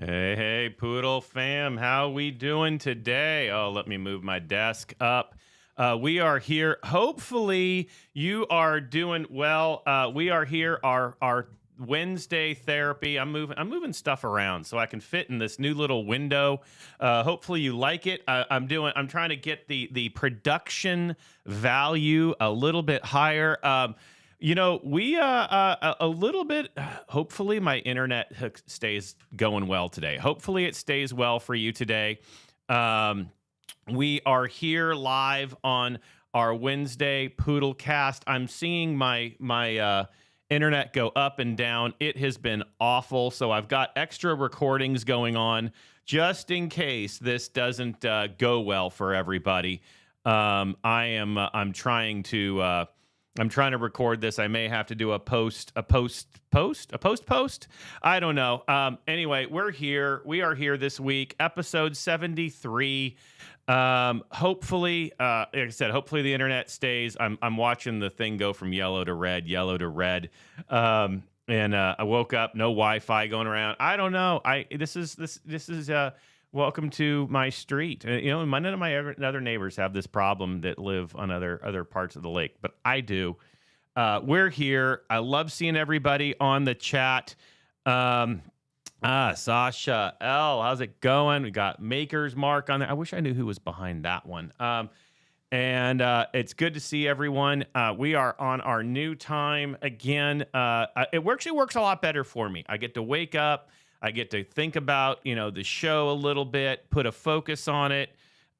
Hey, Poodle fam, how we doing today? Oh, let me move my desk up. We are here. Hopefully, you are doing well. We are here. Our Wednesday therapy. I'm moving stuff around so I can fit in this new little window. Hopefully, you like it. I'm trying to get the production value a little bit higher. We a little bit. Hopefully, my internet stays going well today. Hopefully, it stays well for you today. Um, we are here live on our Wednesday Poodlcast. I'm seeing my internet go up and down. It has been awful, so I've got extra recordings going on just in case this doesn't go well for everybody. I'm trying to. I'm trying to record this. I may have to do a post. I don't know. Anyway, we're here. We are here this week, episode 73. Hopefully, like I said, hopefully the internet stays. I'm watching the thing go from yellow to red, yellow to red. And I woke up, no Wi-Fi going around. I don't know. This is welcome to my street. None of my other neighbors have this problem that live on other parts of the lake, but I do. We're here. I love seeing everybody on the chat. Sasha L, how's it going? We got Maker's Mark on there. I wish I knew who was behind that one. And it's good to see everyone. We are on our new time again. It actually works a lot better for me. I get to wake up. I get to think about, the show a little bit, put a focus on it,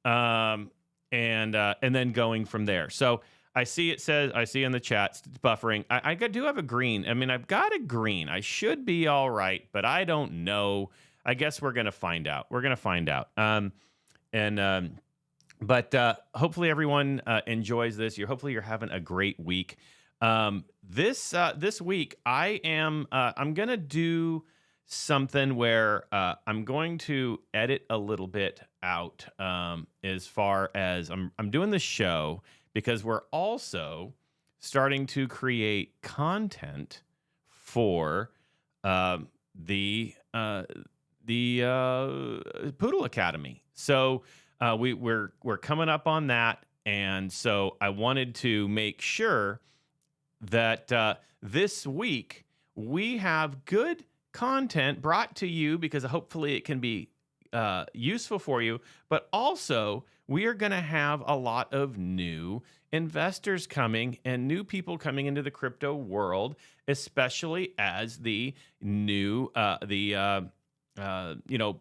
and then going from there. So I see in the chat, it's buffering. I do have a green. I mean, I've got a green. I should be all right, but I don't know. I guess we're going to find out. But hopefully everyone enjoys this. Hopefully you're having a great week. This week, I'm going to do something where I'm going to edit a little bit out as far as I'm doing the show because we're also starting to create content for the Poodle Academy. So we're coming up on that, and so I wanted to make sure that this week we have good content brought to you because hopefully it can be useful for you, but also we are going to have a lot of new investors coming and new people coming into the crypto world, especially as the new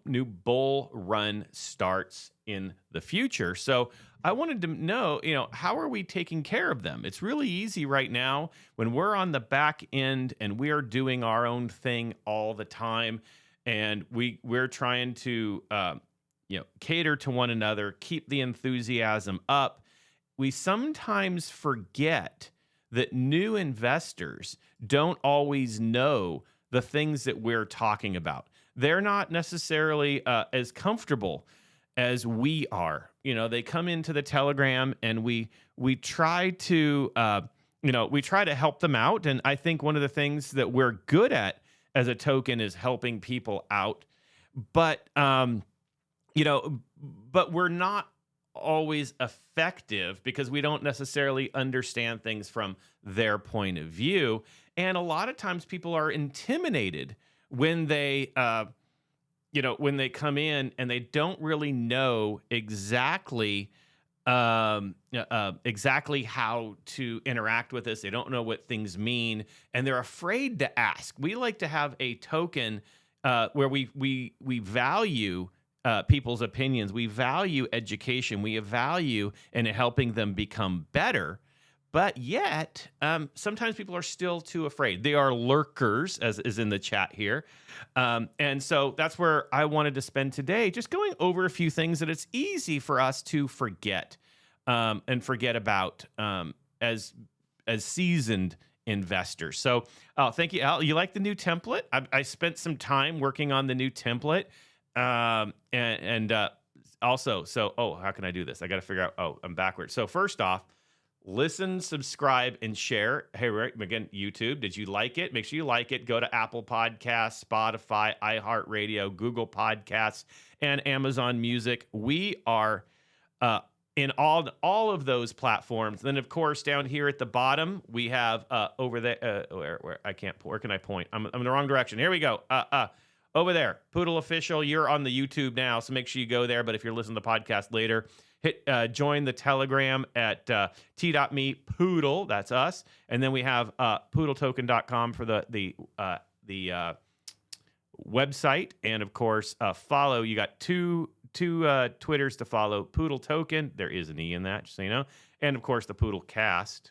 new bull run starts in the future. So I wanted to know, how are we taking care of them? It's really easy right now when we're on the back end and we are doing our own thing all the time, and we're trying to cater to one another, keep the enthusiasm up. We sometimes forget that new investors don't always know the things that we're talking about. They're not necessarily as comfortable as we are. They come into the Telegram and we try to help them out. And I think one of the things that we're good at as a token is helping people out. But but we're not always effective because we don't necessarily understand things from their point of view. And a lot of times people are intimidated when they when they come in and they don't really know exactly exactly how to interact with us. They don't know what things mean, and they're afraid to ask. We like to have a token where we value people's opinions. We value education. We value in helping them become better. But yet, sometimes people are still too afraid. They are lurkers, as is in the chat here. And so that's where I wanted to spend today, just going over a few things that it's easy for us to forget and forget about as seasoned investors. So thank you, Al. You like the new template? I spent some time working on the new template. Also, how can I do this? I got to figure out, I'm backwards. So first off, listen, subscribe, and share. Hey, right, again, YouTube, did you like it? Make sure you like it. Go to Apple Podcasts, Spotify, iHeartRadio, Google Podcasts, and Amazon Music. We are in all of those platforms. Then, of course, down here at the bottom, we have over there. Where can I point? I'm in the wrong direction. Here we go. Over there, Poodle Official. You're on the YouTube now, so make sure you go there. But if you're listening to the podcast later, hit join the Telegram at t.me poodle. That's us. And then we have poodltoken.com for the website. And of course, follow. You got two Twitters to follow. Poodle Token. There is an E in that, just so you know. And of course, the Poodlcast.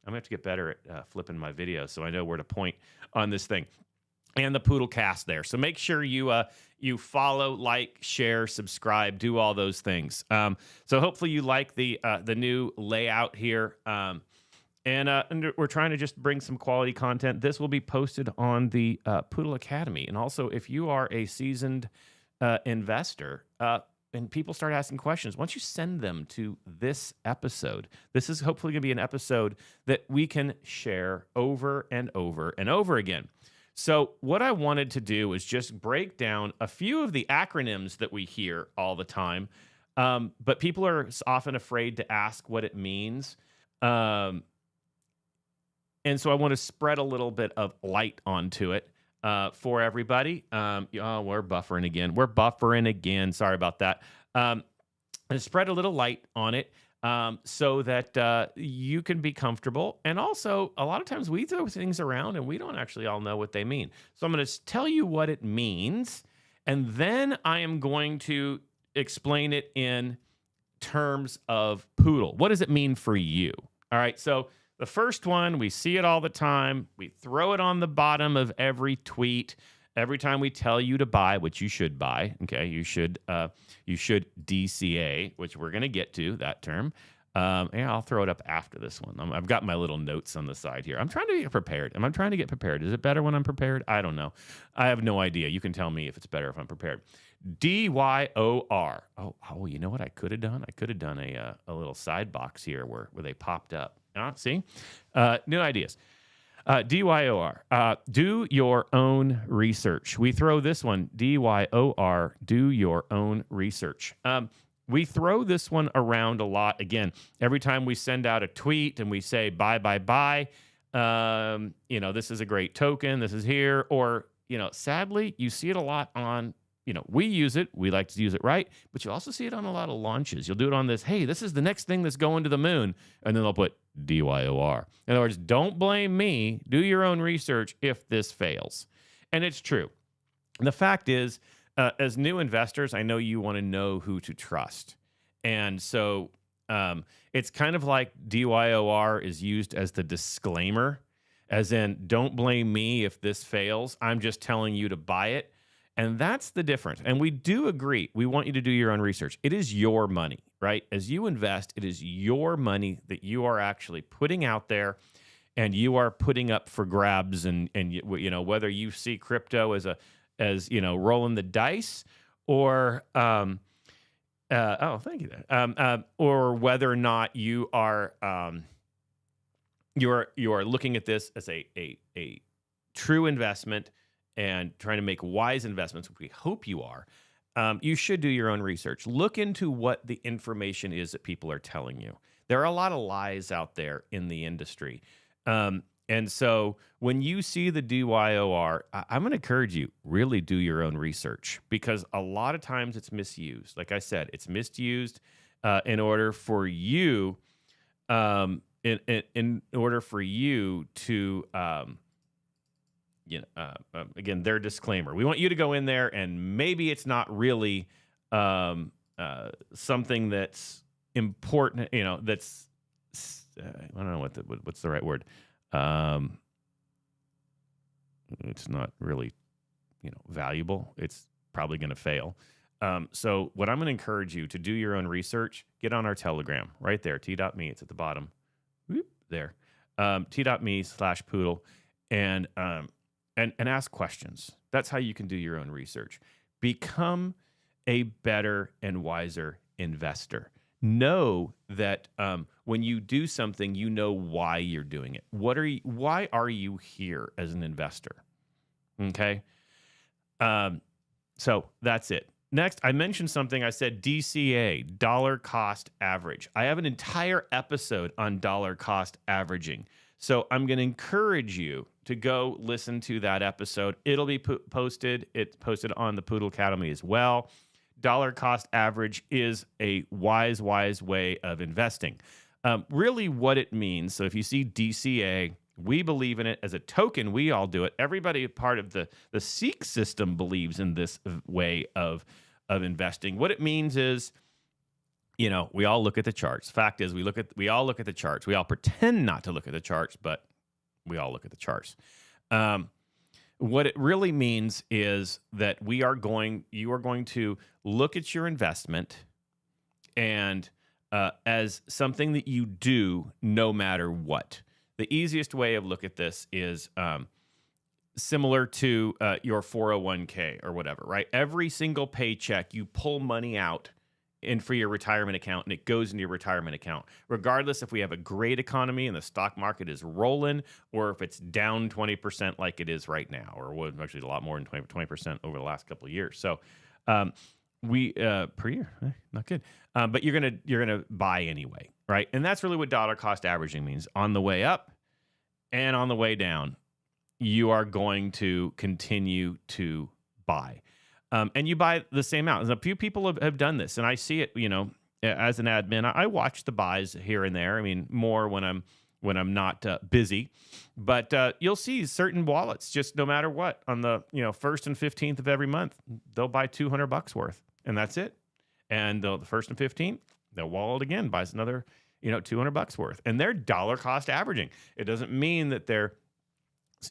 I'm gonna have to get better at flipping my videos so I know where to point on this thing. And the Poodlcast there. So make sure you follow, like, share, subscribe, do all those things. So hopefully you like the new layout here. And we're trying to just bring some quality content. This will be posted on the Poodle Academy. And also, if you are a seasoned investor and people start asking questions, once you send them to this episode, this is hopefully going to be an episode that we can share over and over and over again. So what I wanted to do is just break down a few of the acronyms that we hear all the time, but people are often afraid to ask what it means. And so I want to spread a little bit of light onto it for everybody. We're buffering again. We're buffering again. Sorry about that. And spread a little light on it. So that you can be comfortable. And also, a lot of times we throw things around and we don't actually all know what they mean. So I'm going to tell you what it means, and then I am going to explain it in terms of Poodle. What does it mean for you? All right, so the first one, we see it all the time. We throw it on the bottom of every tweet. Every time we tell you to buy, which you should buy, okay, you should DCA, which we're going to get to that term. Yeah, I'll throw it up after this one. I've got my little notes on the side here. I'm trying to get prepared. Am I trying to get prepared? Is it better when I'm prepared? I don't know. I have no idea. You can tell me if it's better if I'm prepared. DYOR. Oh, you know what I could have done? I could have done a little side box here where they popped up. See? New ideas. DYOR, do your own research. We throw this one, DYOR, do your own research. We throw this one around a lot. Again, every time we send out a tweet and we say, buy, this is a great token, this is here. Or, sadly, you see it a lot on, we use it. We like to use it, right? But you also see it on a lot of launches. You'll do it on this, hey, this is the next thing that's going to the moon. And then they'll put DYOR. In other words, don't blame me. Do your own research if this fails. And it's true. And the fact is, as new investors, I know you want to know who to trust. And so it's kind of like DYOR is used as the disclaimer, as in, don't blame me if this fails. I'm just telling you to buy it. And that's the difference. And we do agree. We want you to do your own research. It is your money, right? As you invest, it is your money that you are actually putting out there, and you are putting up for grabs. And whether you see crypto as rolling the dice, or thank you, or whether or not you are looking at this as a true investment and trying to make wise investments, which we hope you are, you should do your own research. Look into what the information is that people are telling you. There are a lot of lies out there in the industry. And so when you see the DYOR, I'm going to encourage you, really do your own research, because a lot of times it's misused. Like I said, it's misused in order for you, in order for you to... again, their disclaimer. We want you to go in there, and maybe it's not really something that's important. That's I don't know what's the right word. It's not really valuable. It's probably going to fail. So what I'm going to encourage you to do your own research. Get on our Telegram right there. T.me. It's at the bottom. Whoop, there. T.me/poodle and ask questions. That's how you can do your own research. Become a better and wiser investor. know that when you do something, you know why you're doing it. Why are you here as an investor? Okay. So that's it. Next, I mentioned something. I said DCA, dollar cost average. I have an entire episode on dollar cost averaging. So I'm going to encourage you to go listen to that episode. It'll be posted. It's posted on the Poodlacademy as well. Dollar cost average is a wise way of investing. Really what it means. So if you see DCA, we believe in it as a token. We all do it. Everybody part of the Seek system believes in this way of investing. What it means is, we all look at the charts. Fact is, we all look at the charts. We all pretend not to look at the charts, but we all look at the charts. What it really means is that you are going to look at your investment and as something that you do no matter what. The easiest way of look at this is similar to your 401k or whatever, right? Every single paycheck, you pull money out for your retirement account, and it goes into your retirement account, regardless if we have a great economy and the stock market is rolling, or if it's down 20% like it is right now, or actually a lot more than 20% over the last couple of years. So we per year, not good. But you're gonna buy anyway, right? And that's really what dollar cost averaging means. On the way up and on the way down, you are going to continue to buy. And you buy the same amount. And a few people have done this, and I see it, as an admin. I watch the buys here and there. I mean, more when I'm not busy. But you'll see certain wallets, just no matter what, on the 1st and 15th of every month, they'll buy $200 worth, and that's it. And the 1st and 15th, they'll wallet again, buys another $200 worth, and they're dollar cost averaging. It doesn't mean that they're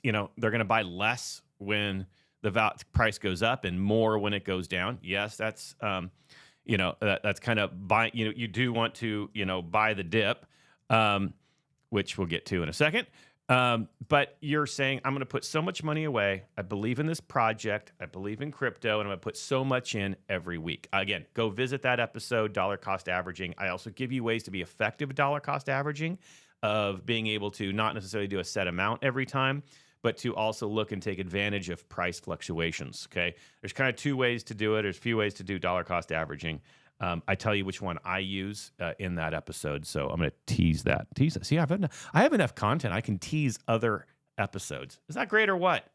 going to buy less when the price goes up and more when it goes down. Yes, that's that's kind of buy. You do want to buy the dip, which we'll get to in a second. But you're saying, I'm going to put so much money away. I believe in this project. I believe in crypto, and I'm going to put so much in every week. Again, go visit that episode, dollar cost averaging. I also give you ways to be effective at dollar cost averaging, of being able to not necessarily do a set amount every time, but to also look and take advantage of price fluctuations, okay? There's kind of two ways to do it. There's a few ways to do dollar cost averaging. I tell you which one I use in that episode, so I'm going to tease that. See, I have enough content. I can tease other episodes. Is that great or what?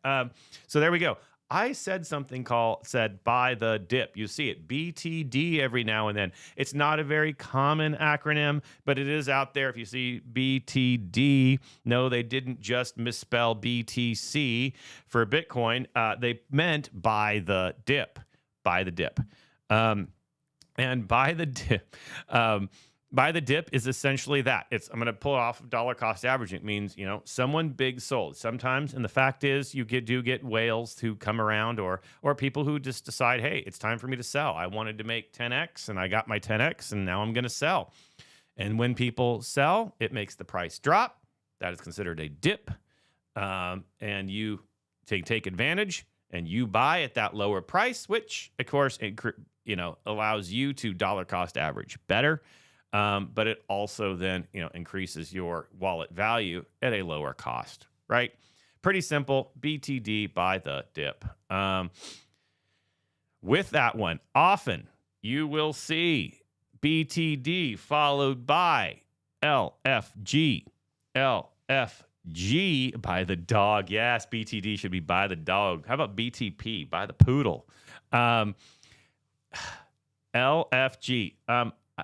So there we go. I said something said buy the dip. You see it, BTD every now and then. It's not a very common acronym, but it is out there. If you see BTD, no, they didn't just misspell BTC for Bitcoin. They meant buy the dip. Buy the dip. And buy the dip. Buy the dip is essentially that. I'm going to pull off dollar cost averaging. It means, someone big sold. Sometimes, and the fact is, you do get whales who come around, or people who just decide, hey, it's time for me to sell. I wanted to make 10x, and I got my 10x, and now I'm going to sell. And when people sell, it makes the price drop. That is considered a dip. And you take advantage, and you buy at that lower price, which, of course, allows you to dollar cost average better. But it also then, increases your wallet value at a lower cost, right? Pretty simple. BTD, buy the dip. With that one, often you will see BTD followed by LFG. LFG, by the dog. Yes, BTD should be by the dog. How about BTP, by the poodle? LFG.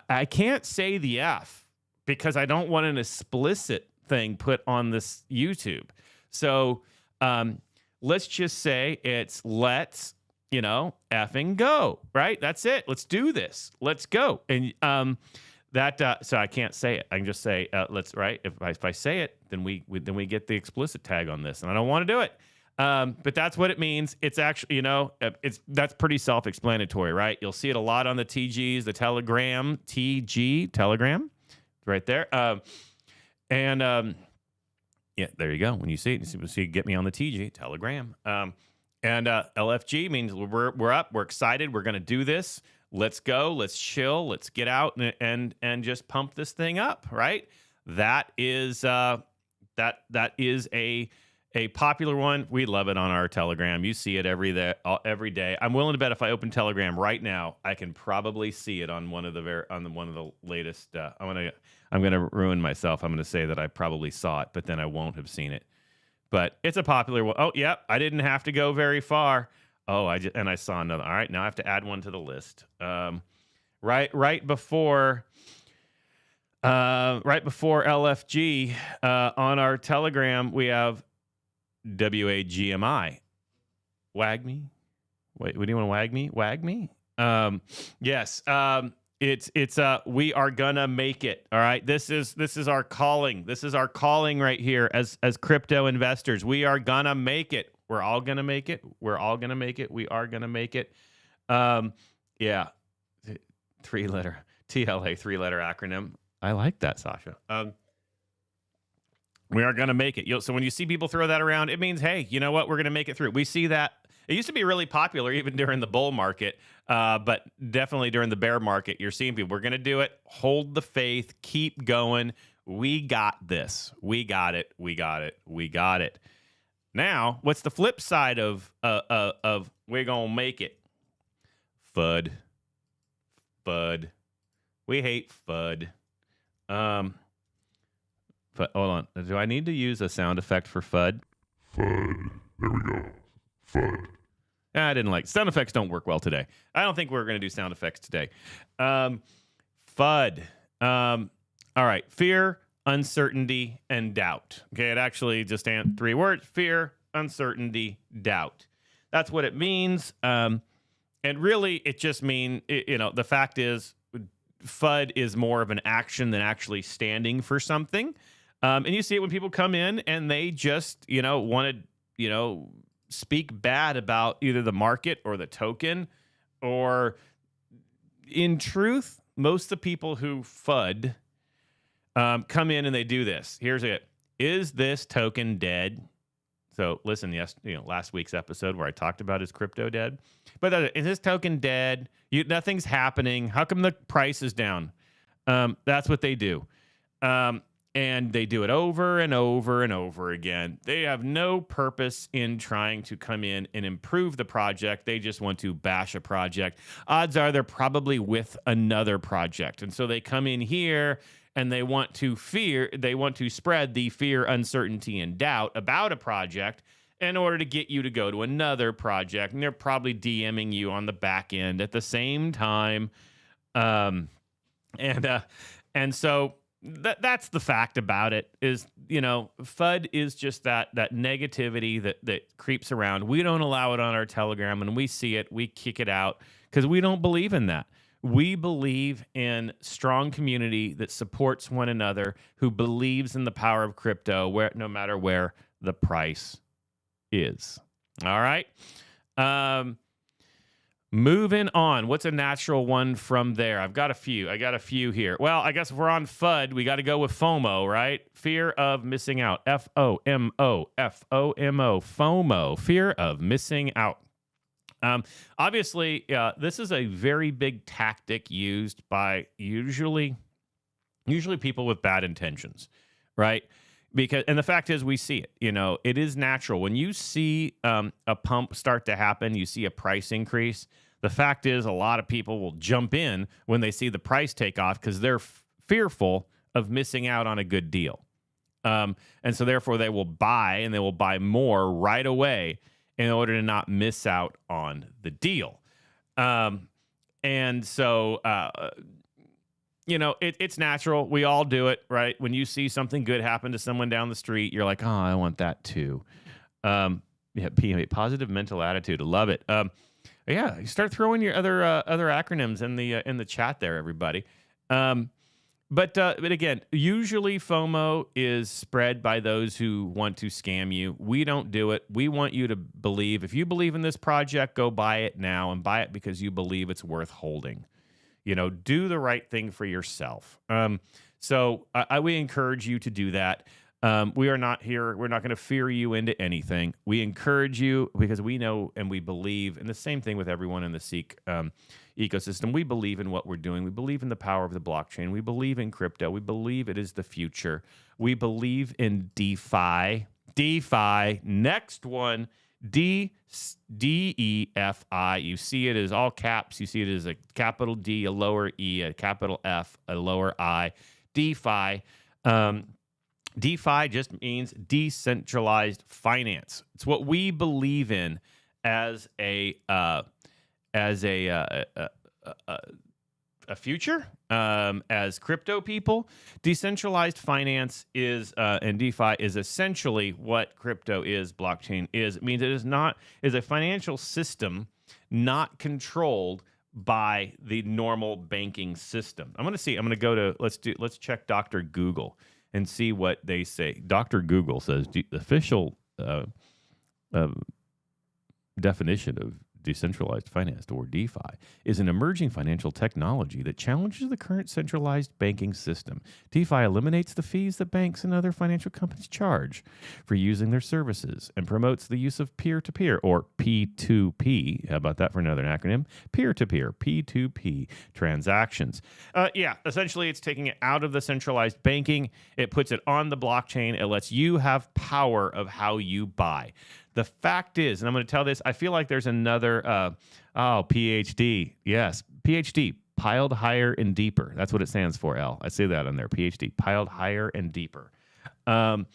I can't say the F because I don't want an explicit thing put on this YouTube. So let's just say it's let's, effing go, right? That's it. Let's do this. Let's go. And so I can't say it. I can just say let's, right? If I say it, then we get the explicit tag on this, and I don't want to do it. But that's what it means. It's actually, that's pretty self-explanatory, right? You'll see it a lot on the TGs, the Telegram, Telegram, right there. Yeah, there you go. When you see it, you see get me on the TG, Telegram. And LFG means we're up, we're excited, we're going to do this. let's go, let's chill, let's get out and just pump this thing up, right? That is that is a popular one. We love it on our Telegram. You see it every day. I'm willing to bet if I open Telegram right now, I can probably see it on one of the latest. I'm gonna ruin myself. I'm gonna say that I probably saw it, but then I won't have seen it. But it's a popular one. Oh, yep. I didn't have to go very far. Oh, I saw another. All right, now I have to add one to the list. Right before LFG on our Telegram, we have WAGMI. Wag me? Wait, what do you want to wag me? Wag me? Yes. It's we are gonna make it. All right. This is our calling. This is our calling right here as crypto investors. We are gonna make it. We're all gonna make it. We're all gonna make it. We are gonna make it. Yeah. 3-letter TLA, 3-letter acronym. I like that, Sasha. We are going to make it. So when you see people throw that around, it means, hey, you know what? We're going to make it through. We see that. It used to be really popular even during the bull market, but definitely during the bear market, you're seeing people, we're going to do it. Hold the faith. Keep going. We got this. We got it. We got it. We got it. Now, what's the flip side of we're going to make it? FUD. FUD. We hate FUD. But hold on. Do I need to use a sound effect for FUD? FUD. There we go. FUD. I didn't like sound effects. Don't work well today. I don't think we're going to do sound effects today. FUD. All right. Fear, uncertainty, and doubt. Okay. It actually just 3 words: fear, uncertainty, doubt. That's what it means. And really, it just means, the fact is, FUD is more of an action than actually standing for something. And you see it when people come in and they just, want to, speak bad about either the market or the token. Or in truth, most of the people who FUD come in and they do this. Here's it. Is this token dead? So listen, last week's episode where I talked about is crypto dead? But is this token dead? Nothing's happening. How come the price is down? That's what they do. And they do it over and over and over again. They have no purpose in trying to come in and improve the project. They just want to bash a project. Odds are they're probably with another project. And so they come in here and they want to spread the fear, uncertainty, and doubt about a project in order to get you to go to another project. And they're probably DMing you on the back end at the same time. And so that's the fact about it is, FUD is just that negativity that creeps around. We don't allow it on our Telegram, and we see it. We kick it out because we don't believe in that. We believe in strong community that supports one another, who believes in the power of crypto, no matter where the price is. All right. Moving on. What's a natural one from there? I got a few here. Well, I guess if we're on FUD, we got to go with FOMO, right? Fear of missing out. FOMO. FOMO. Fear of missing out. Obviously, this is a very big tactic used by usually people with bad intentions, right? And the fact is, we see it. It is natural when you see a pump start to happen. You see a price increase. The fact is, a lot of people will jump in when they see the price take off because they're fearful of missing out on a good deal, and so therefore they will buy, and they will buy more right away in order to not miss out on the deal. And so, it's natural. We all do it, right? When you see something good happen to someone down the street, you're like, oh, I want that too. Positive mental attitude. I love it. You start throwing your other acronyms in the chat there, everybody. But again, usually FOMO is spread by those who want to scam you. We don't do it. We want you to believe. If you believe in this project, go buy it now, and buy it because you believe it's worth holding. Do the right thing for yourself. So we encourage you to do that. We are not here. We're not going to fear you into anything. We encourage you because we know and we believe, and the same thing with everyone in the Seek ecosystem. We believe in what we're doing. We believe in the power of the blockchain. We believe in crypto. We believe it is the future. We believe in DeFi. DeFi. Next one, DEFI. You see it as all caps. You see it as a capital D, a lower E, a capital F, a lower I. DeFi. DeFi just means decentralized finance. It's what we believe in as a future as crypto people. Decentralized finance is and DeFi is essentially what crypto is. Blockchain is. It means it is a financial system not controlled by the normal banking system. I'm going to go to let's check Dr. Google and see what they say. Dr. Google says the official definition of decentralized finance, or DeFi, is an emerging financial technology that challenges the current centralized banking system. DeFi eliminates the fees that banks and other financial companies charge for using their services and promotes the use of peer-to-peer, or P2P. How about that for another acronym? Peer-to-peer, P2P transactions. Essentially, it's taking it out of the centralized banking. It puts it on the blockchain. It lets you have power of how you buy. The fact is, and I'm going to tell this, I feel like there's another, PhD. Yes, PhD, piled higher and deeper. That's what it stands for, L. I say that on there, PhD, piled higher and deeper. So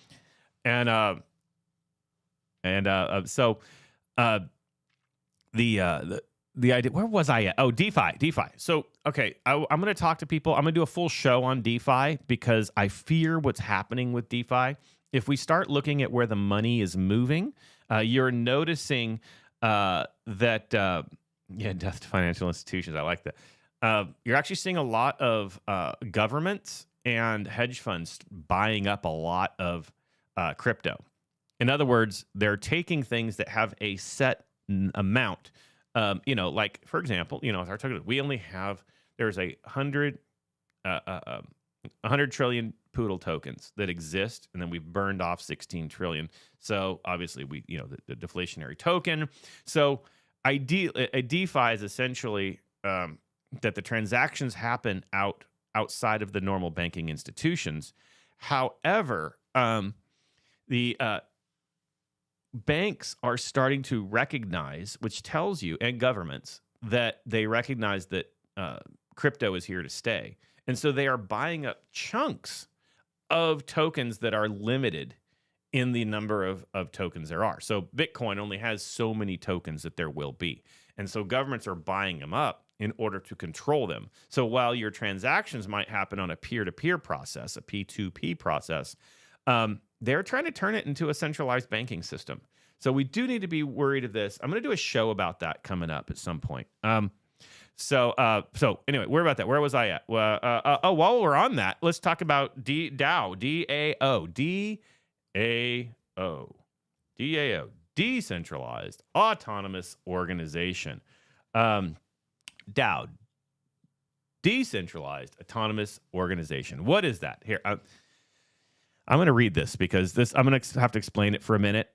the idea, where was I at? Oh, DeFi. So, okay, I'm going to talk to people. I'm going to do a full show on DeFi because I fear what's happening with DeFi. If we start looking at where the money is moving, you're noticing death to financial institutions. I like that. You're actually seeing a lot of governments and hedge funds buying up a lot of crypto. In other words, they're taking things that have a set amount. Like, for example, with our token, we only have, there's 100 trillion poodle tokens that exist, and then we've burned off 16 trillion. So obviously the deflationary token. So a DeFi is essentially that the transactions happen outside of the normal banking institutions. However, the banks are starting to recognize, which tells you, and governments, that they recognize that crypto is here to stay. And so they are buying up chunks of tokens that are limited in the number of tokens there are. So Bitcoin only has so many tokens that there will be. And so governments are buying them up in order to control them. So while your transactions might happen on a peer-to-peer process, a P2P process, they're trying to turn it into a centralized banking system. So we do need to be worried of this. I'm going to do a show about that coming up at some point. So anyway, where about that? Where was I at? While we're on that, let's talk about DAO, DAO, decentralized autonomous organization. DAO, decentralized autonomous organization. What is that? Here, I'm going to read this because I'm going to have to explain it for a minute.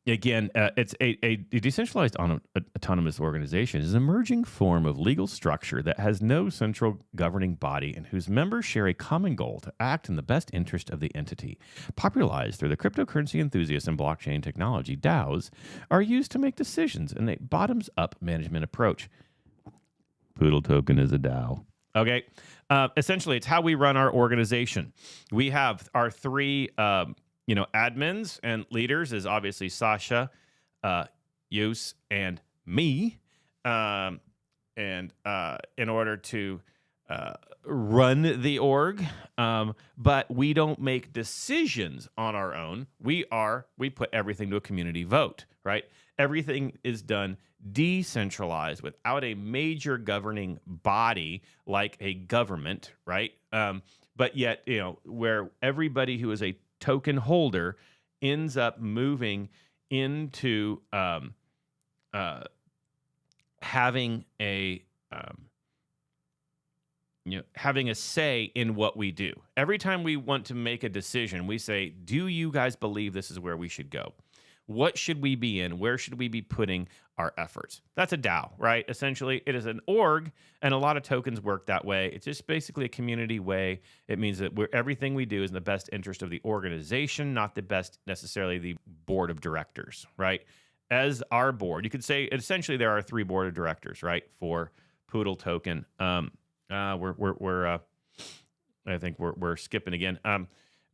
It's a decentralized autonomous organization is an emerging form of legal structure that has no central governing body and whose members share a common goal to act in the best interest of the entity. Popularized through the cryptocurrency enthusiasts and blockchain technology, DAOs are used to make decisions in a bottoms-up management approach. Poodle token is a DAO. Okay. Essentially, it's how we run our organization. We have our three, admins and leaders is obviously Sasha, Yus, and me. And in order to run the org, but we don't make decisions on our own. We put everything to a community vote, right? Everything is done decentralized without a major governing body like a government, right? But yet, where everybody who is a token holder ends up moving into having a having a say in what we do. Every time we want to make a decision, we say, do you guys believe this is where we should go? What should we be in? Where should we be putting our efforts? That's a DAO, right? Essentially, it is an org, and a lot of tokens work that way. It's just basically a community way. It means that everything we do is in the best interest of the organization, not the best necessarily the board of directors, right? As our board, you could say essentially there are 3 board of directors, right, for Poodle token. I think we're skipping again.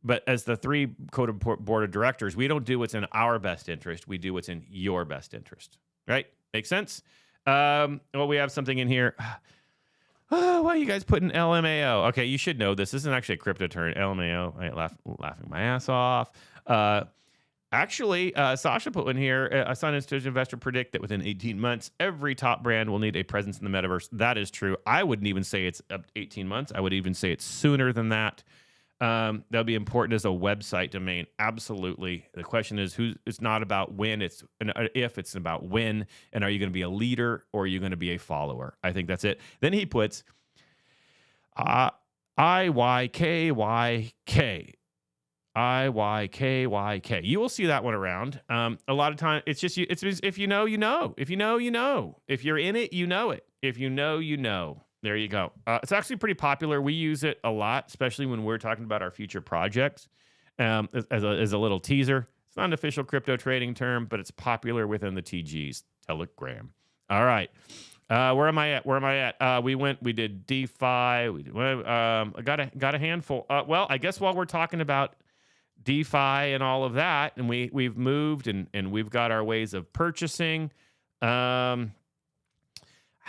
But as the 3 code board of directors, we don't do what's in our best interest. We do what's in your best interest, right? Makes sense? Well, we have something in here. Oh, why are you guys putting LMAO? Okay, you should know this. This isn't actually a crypto term. LMAO. I laughing my ass off. Actually, Sasha put one here. A Sun Institutional Investor predict that within 18 months, every top brand will need a presence in the metaverse. That is true. I wouldn't even say it's up to 18 months. I would even say it's sooner than that. That'll be important as a website domain. Absolutely. The question is it's not about when, it's an if, it's about when. And are you going to be a leader or are you going to be a follower? I think that's it. Then he puts IYKYK. IYKYK. You will see that one around. A lot of time, it's just it's if you know, you know. If you know, you know. If you're in it, you know it. If you know, you know. There you go. It's actually pretty popular. We use it a lot, especially when we're talking about our future projects. As a little teaser, it's not an official crypto trading term, but it's popular within the TGs. Telegram. All right. Where am I at? We did DeFi. I got a handful. Well, I guess while we're talking about DeFi and all of that, and we've moved and we've got our ways of purchasing.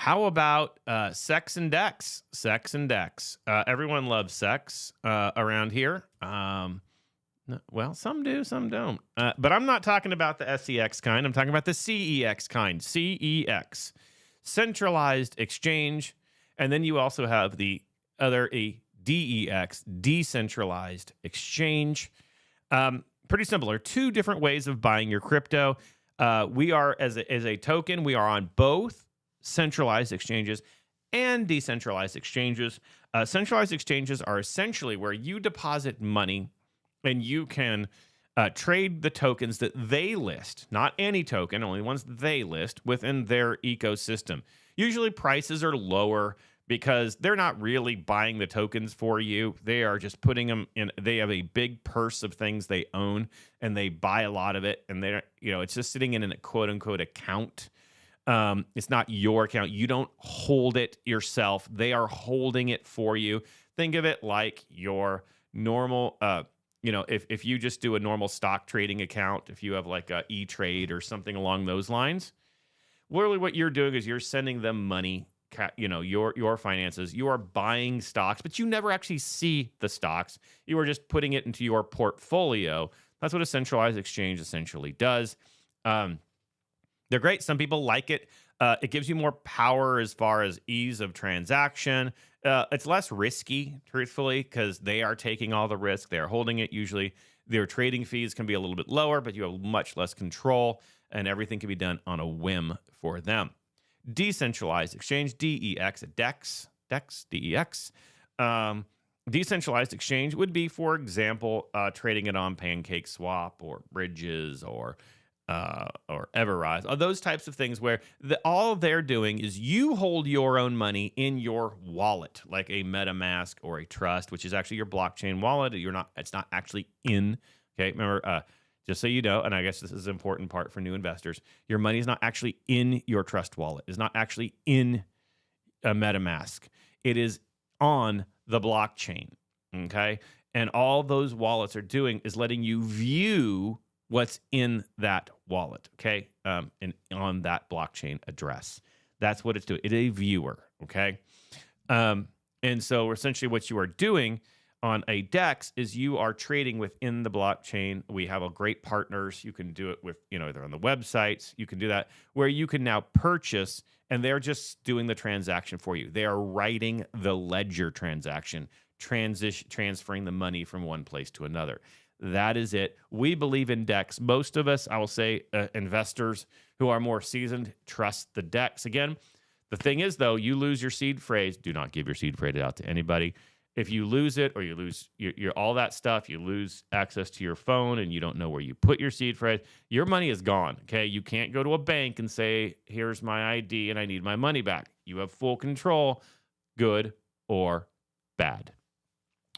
How about sex and Dex? Sex and Dex. Everyone loves sex around here. Well, some do, some don't. But I'm not talking about the SEX kind. I'm talking about the CEX kind. CEX. Centralized exchange. And then you also have the other DEX, decentralized exchange. Pretty simple. There are 2 different ways of buying your crypto. We are, as a token, we are on both centralized exchanges and decentralized exchanges. Centralized exchanges are essentially where you deposit money and you can trade the tokens that they list, not any token, only ones they list within their ecosystem. Usually prices are lower because they're not really buying the tokens for you. They are just putting them in. They have a big purse of things they own and they buy a lot of it. And they're, it's just sitting in a quote unquote account. It's not your account. You don't hold it yourself. They are holding it for you. Think of it like your normal, if you just do a normal stock trading account, if you have like a E-Trade or something along those lines, literally what you're doing is you're sending them money, your finances. You are buying stocks, but you never actually see the stocks. You are just putting it into your portfolio. That's what a centralized exchange essentially does. They're great. Some people like it. It gives you more power as far as ease of transaction. It's less risky, truthfully, because they are taking all the risk. They are holding it. Usually their trading fees can be a little bit lower, but you have much less control, and everything can be done on a whim for them. Decentralized exchange, DEX, DEX, DEX. Decentralized exchange would be, for example, trading it on PancakeSwap or Bridges or Everrise, those types of things where all they're doing is you hold your own money in your wallet, like a MetaMask or a Trust, which is actually your blockchain wallet. It's not actually in. Okay, remember, just so you know, and I guess this is an important part for new investors, your money is not actually in your Trust wallet. It's not actually in a MetaMask. It is on the blockchain. Okay, and all those wallets are doing is letting you view what's in that wallet, okay, and on that blockchain address. That's what it's doing. It's a viewer, okay? And so essentially what you are doing on a DEX is you are trading within the blockchain. We have a great partners. You can do it with, either on the websites. You can do that where you can now purchase, and they're just doing the transaction for you. They are writing the ledger transaction, transferring the money from one place to another. That is it. We believe in DEX. Most of us, I will say, investors who are more seasoned, trust the DEX. Again, The thing is, though, you lose your seed phrase. Do not give your seed phrase out to anybody. If you lose it or you lose your all that stuff, you lose access to your phone and you don't know where you put your seed phrase, your money is gone, okay? You can't go to a bank and say, here's my ID and I need my money back. You have full control, good or bad.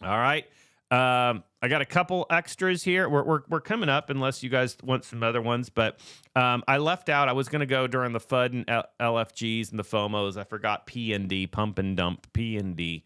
All right. I got a couple extras here. We're coming up unless you guys want some other ones, but I left out. I was going to go during the FUD and LFGs and the FOMOs. I forgot PND, pump and dump, PND.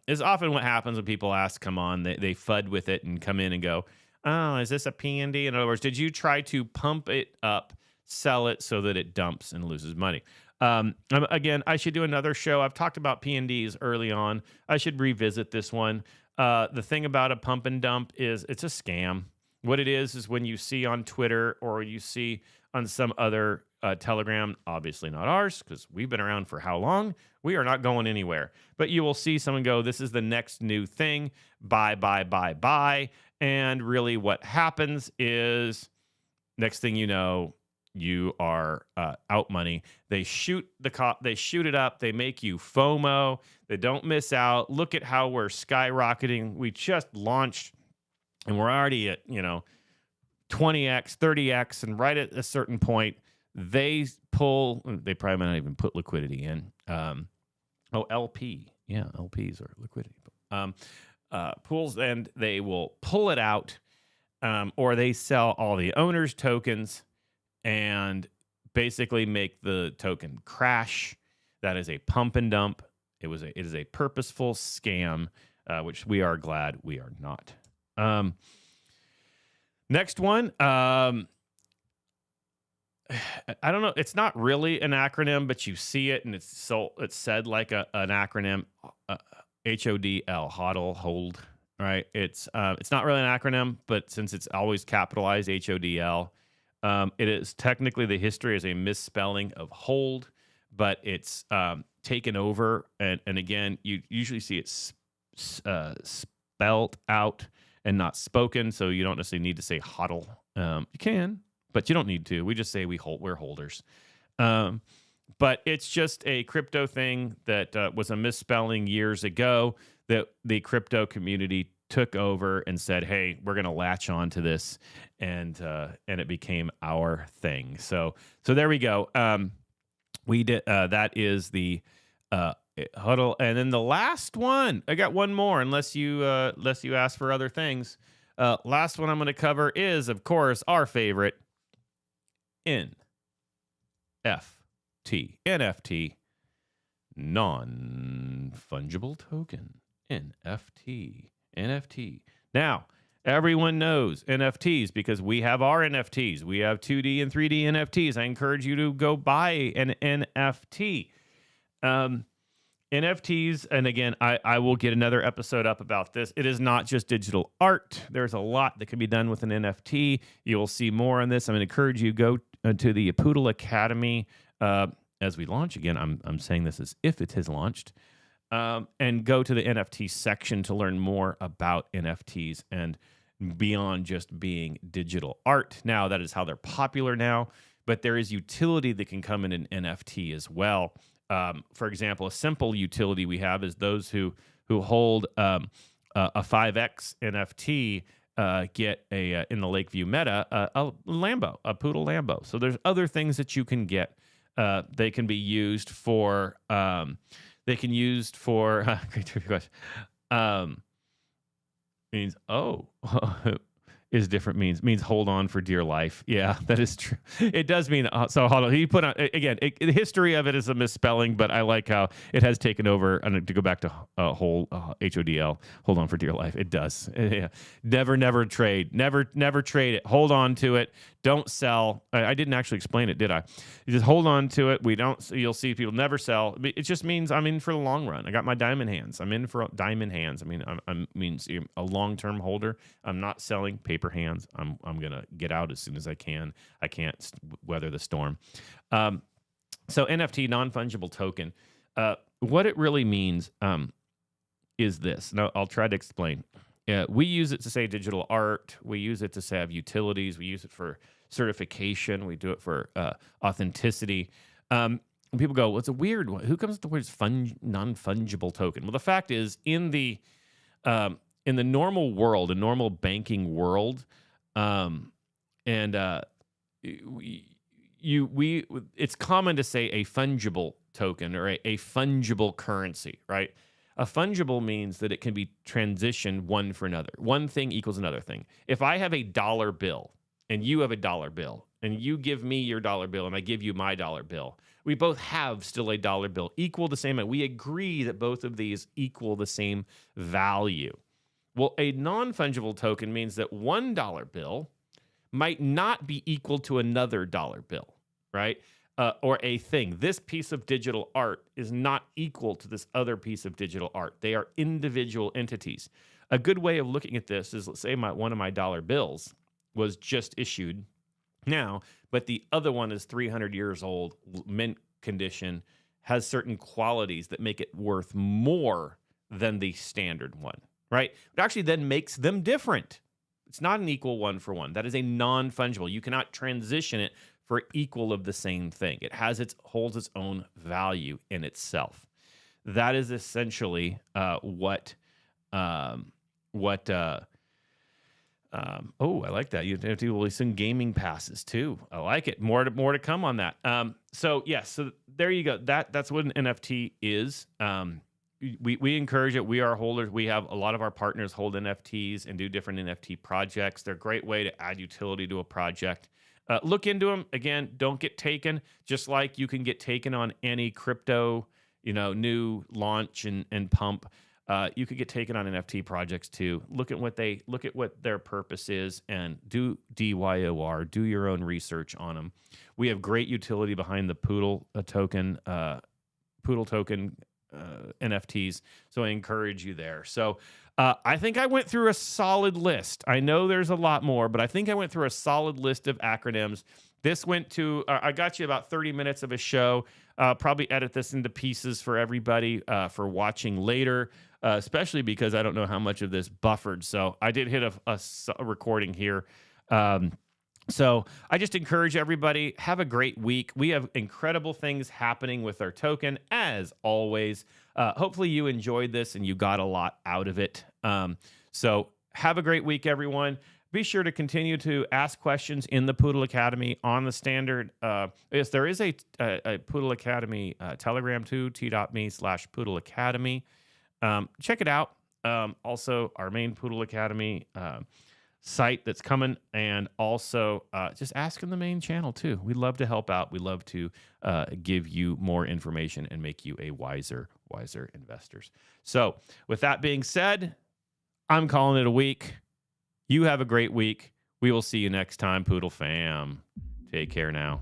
Is often what happens when people ask, come on, they FUD with it and come in and go, oh, is this a PND? In other words, did you try to pump it up, sell it so that it dumps and loses money? Again, I should do another show. I've talked about PNDs early on. I should revisit this one. The thing about a pump and dump is it's a scam. What it is when you see on Twitter or you see on some other Telegram, obviously not ours because we've been around for how long? We are not going anywhere. But you will see someone go, this is the next new thing, buy, buy, buy, buy. And really what happens is next thing you know, you are out money. They shoot it up. They make you FOMO. They don't miss out. Look at how we're skyrocketing. We just launched and we're already at, 20x, 30x. And right at a certain point, they probably might not even put liquidity in. LP. Yeah, LPs are liquidity. Pools, and they will pull it out or they sell all the owners' tokens and basically make the token crash. That is a pump and dump. It is a purposeful scam, which we are glad we are not. Next one. I don't know. It's not really an acronym, but you see it, and it's said like an acronym. HODL, HODL, hold. Right. It's not really an acronym, but since it's always capitalized HODL. It is technically the history is a misspelling of hold, but it's taken over. And again, you usually see it spelled out and not spoken. So you don't necessarily need to say HODL. You can, but you don't need to. We just say we're holders. But it's just a crypto thing that was a misspelling years ago that the crypto community took over and said, hey, we're going to latch on to this. And it became our thing. So there we go. We did, that is the HODL. And then the last one, I got one more, unless you ask for other things. Last one I'm going to cover is, of course, our favorite NFT, non-fungible token, NFT. Now, everyone knows NFTs because we have our NFTs. We have 2D and 3D NFTs. I encourage you to go buy an NFT. NFTs, and again, I will get another episode up about this. It is not just digital art. There's a lot that can be done with an NFT. You will see more on this. I'm going to encourage you to go to the Poodlacademy as we launch. Again, I'm saying this as if it has launched. And go to the NFT section to learn more about NFTs and beyond just being digital art. Now, that is how they're popular now, but there is utility that can come in an NFT as well. For example, a simple utility we have is those who hold a 5X NFT get in the Lakeview Meta a Lambo, a Poodle Lambo. So there's other things that you can get. They can be used for. Great question. Means is different means hold on for dear life. Yeah, that is true. It does mean so. Hold on. He put on again. The history of it is a misspelling, but I like how it has taken over. And to go back to HODL, hold on for dear life. It does. Yeah. Never trade. Never trade it. Hold on to it. Don't sell. I didn't actually explain it, did I? You just hold on to it. You'll see people never sell. It just means I'm in for the long run. I got my diamond hands. I'm in for diamond hands. I mean, means a long-term holder. I'm not selling paper hands. I'm gonna get out as soon as I can. I can't weather the storm. So NFT, non-fungible token. What it really means is this. Now I'll try to explain. We use it to say digital art. We use it to say have utilities. We use it for certification. We do it for authenticity. And people go, well, it's a weird one. Who comes with the words non-fungible token? Well, the fact is, in the normal world, a normal banking world, it's common to say a fungible token or a fungible currency, right? A fungible means that it can be transitioned one for another. One thing equals another thing. If I have a dollar bill and you have a dollar bill and you give me your dollar bill and I give you my dollar bill, we both have still a dollar bill equal the same. We agree that both of these equal the same value. Well, a non-fungible token means that $1 bill might not be equal to another dollar bill, right? Or a thing. This piece of digital art is not equal to this other piece of digital art. They are individual entities. A good way of looking at this is, let's say one of my dollar bills was just issued now, but the other one is 300 years old, mint condition, has certain qualities that make it worth more than the standard one, right? It actually then makes them different. It's not an equal one for one. That is a non-fungible. You cannot transition it for equal of the same thing. It holds its own value in itself. That is essentially what. I like that. You have to release some gaming passes too. I like it. More to come on that. So there you go. That's what an NFT is. We encourage it. We are holders. We have a lot of our partners hold NFTs and do different NFT projects. They're a great way to add utility to a project. Look into them. Again, don't get taken. Just like you can get taken on any crypto, new launch and pump. You could get taken on NFT projects too. Look at what their purpose is and do DYOR. Do your own research on them. We have great utility behind the poodltoken NFTs. So I encourage you there. So I think I went through a solid list. I know there's a lot more, but I think I went through a solid list of acronyms. This went to, I got you about 30 minutes of a show. Probably edit this into pieces for everybody for watching later, especially because I don't know how much of this buffered. So I did hit a recording here. So I just encourage everybody, have a great week. We have incredible things happening with our token, as always. Hopefully you enjoyed this and you got a lot out of it. So have a great week, everyone. Be sure to continue to ask questions in the Poodle Academy on the standard. Yes, there is a Poodle Academy Telegram too, t.me/Poodle Academy. Check it out. Also, our main Poodle Academy site that's coming, and also just ask in the main channel too. We love to help out. We love to give you more information and make you a wiser investors. So with that being said, I'm calling it a week. You have a great week. We will see you next time, Poodle fam. Take care now.